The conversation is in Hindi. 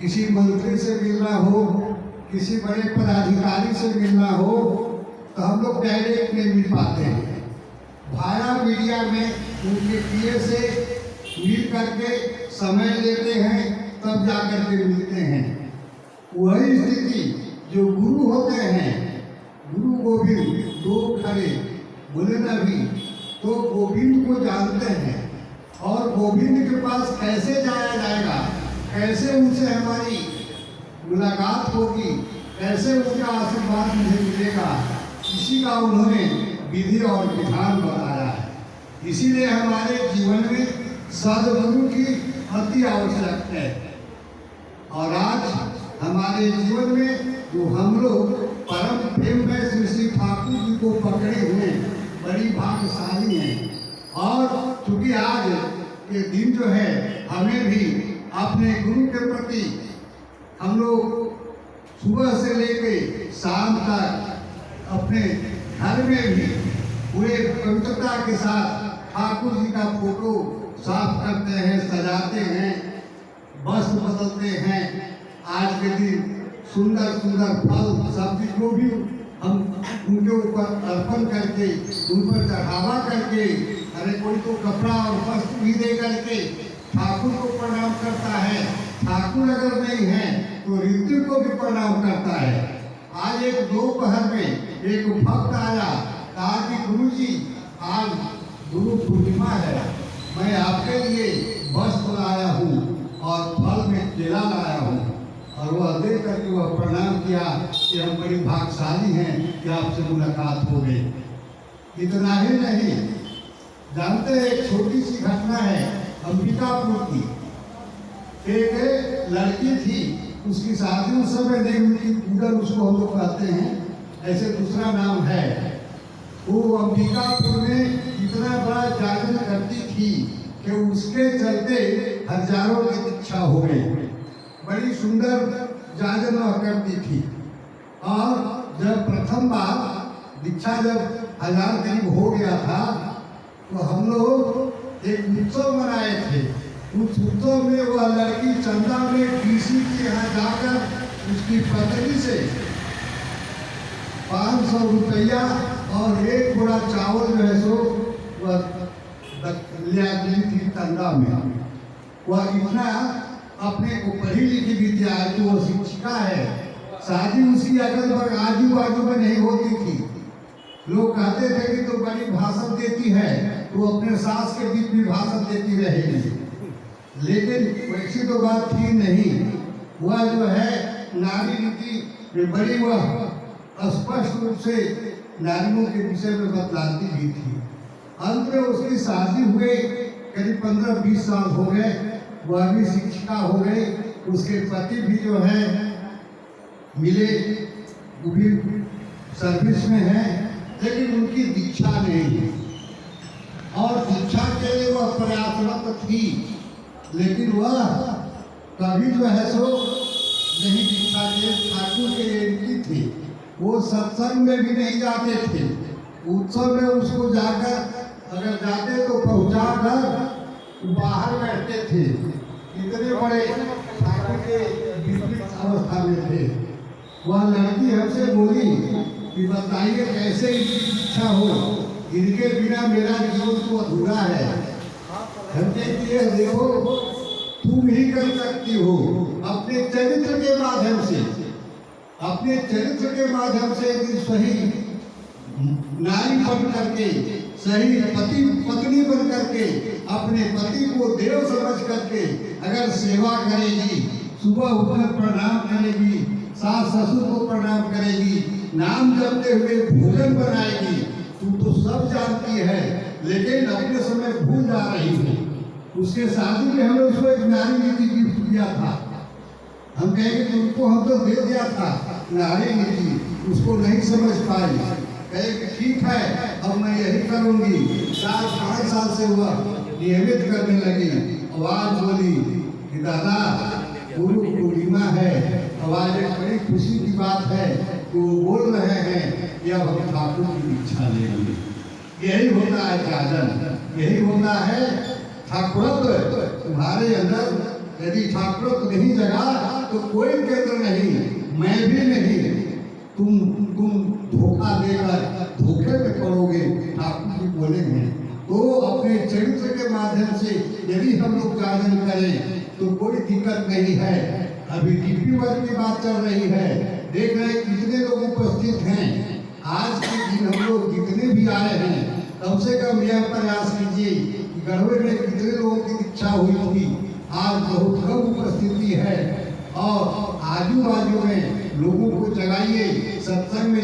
किसी मंत्री से मिलना हो, किसी बड़े पदाधिकारी से मिलना हो, तो हम लोग डायरेक्ट नहीं मिल पाते हैं। भाया मीडिया में उनके पीए से मिल करके समय लेते हैं, तब जा करके मिलते हैं। वही स्थिति जो गुरु होते हैं, गुरु गोविंद दो खड़े बोले ना भी, तो गोविंद को जानते हैं और गोविंद के पास कैसे जाया जाएगा, कैसे उनसे हमारी मुलाकात होगी, कैसे उनका आशीर्वाद मुझे मिलेगा, इसी का उन्होंने विधि और विधान बताया है। इसीलिए हमारे जीवन में सद्गुरु की अति आवश्यक है। और आज हमारे जीवन में जो हम लोग परम प्रेम में श्री श्री ठाकुर जी को पकड़े हुए बड़ी भाग्यशाली हैं। और चूंकि आज के दिन जो है हमें भी अपने गुरु के प्रति हम लोग सुबह से लेकर शाम तक अपने घर में भी पूरे पवित्रता के साथ ठाकुर जी का फोटो साफ करते हैं, सजाते हैं, वस्त्र बदलते हैं। आज के दिन सुंदर सुंदर फल सब्जी जो भी हम उनके ऊपर अर्पण करके, उन पर चढ़ावा करके, अरे कोई तो कपड़ा और वस्त्र भी दे करके ठाकुर को प्रणाम करता है। ठाकुर अगर नहीं है तो ऋतु को भी प्रणाम करता है। आज एक दोपहर में एक भक्त आया, कहा कि गुरु जी आज गुरु पूर्णिमा है, मैं आपके लिए वस्त्र लाया हूँ और फल में केला लाया हूँ। और वह देख करके वह प्रणाम किया कि हम बड़ी भाग्यशाली हैं कि आपसे मुलाकात हो गई। इतना ही नहीं, जानते हैं एक छोटी सी घटना है अंबिकापुर की। एक लड़की थी, उसकी शादी उस समय नहीं हुई थी, पूजन उसको हम लोग कहते हैं, ऐसे दूसरा नाम है। वो अंबिकापुर में इतना बड़ा जागरण करती थी कि उसके चलते हजारों की दीक्षा हो गई। बड़ी सुंदर जागरण वह करती थी। और जब प्रथम बार दीक्षा जब 1000 करीब हो गया था, तो हम लोग एक उत्सव मनाए थे। उस उत्सव में वह लड़की चंदा में डीसी के यहाँ जाकर उसकी पत्नी से 500 रुपया और एक बोरा चावल जो है सो वह लिया गई थी चंदा में। वह इतना अपने को पढ़ी लिखी विद्यार्थी, वो शिक्षिका है। शादी उसकी अगल बगल आजू बाजू में नहीं होती थी। लोग कहते थे कि तो बड़ी भाषण देती है, तो अपने सास के बीच भी भाषण देती रहेगी। लेकिन वैसी तो बात थी नहीं। वह जो है नारी नीति में बड़ी वह स्पष्ट रूप से नारियों के विषय में बतलाती भी थी। अंत में उसकी शादी हुए करीब 15-20 साल हो गए, वह भी शिक्षिका हो गई। उसके पति भी जो है मिले, वो भी सर्विस में है, लेकिन उनकी दीक्षा नहीं है। और दीक्षा के लिए वह प्रयासरत थी, लेकिन वह कभी जो है सो नहीं दीक्षा के ठाकुर के एंटी थे। वो सत्संग में भी नहीं जाते थे। उत्सव में उसको जाकर अगर जाते तो पहुंचा कर बाहर बैठते थे। इतने बड़े ठाकुर के विपरीत अवस्था में थे। वह लड़की हमसे बोली कि बताइए कैसे इच्छा हो, इनके बिना मेरा जीवन तो अधूरा है। हमने ये देखो तुम ही कर सकती हो अपने चरित्र के माध्यम से, अपने चरित्र के माध्यम से सही नारी बन करके, सही पत्नी बन करके, अपने पति को देव समझ करके अगर सेवा करेगी, सुबह उठकर प्रणाम करेगी, सास ससुर को प्रणाम करेगी, नाम जपते हुए भोजन बनाएगी, तू तो सब जानती है, लेकिन अपने समय भूल जा रही है। उसके शादी में हमने उसको एक नारी नीति गिफ्ट दिया था। हम कहेंगे कि उनको हम तो दे दिया था नारी नीति, उसको नहीं समझ पाई। कहे कि ठीक है अब मैं यही करूंगी। 4-5 साल से हुआ नियमित करने लगी। आवाज बोली कि दादा गुरु पूर्णिमा है। आवाज एक बड़ी खुशी की बात है कि वो बोल रहे हैं कि अब हम ठाकुर की दीक्षा लेंगे। यही होता है जागरण, यही होता है ठाकुरत्व तुम्हारे अंदर। यदि ठाकुरत्व नहीं जगा तो कोई केंद्र नहीं, मैं भी नहीं, तुम धोखा देकर धोखे में पड़ोगे, ठाकुर जी बोलेंगे। तो अपने चरित्र के माध्यम से यदि हम लोग जागरण करें तो कोई दिक्कत नहीं है। अभी डीपी वर्ग की बात चल रही है, देख रहे हैं कितने लोग उपस्थित हैं। आज के दिन हम लोग जितने भी आए हैं, कम से कम यह प्रयास कीजिए कि गढ़वे में कितने लोगों की इच्छा हुई थी, आज बहुत कम उपस्थिति है। और आजू बाजू में लोगों को जगाइए, सत्संग में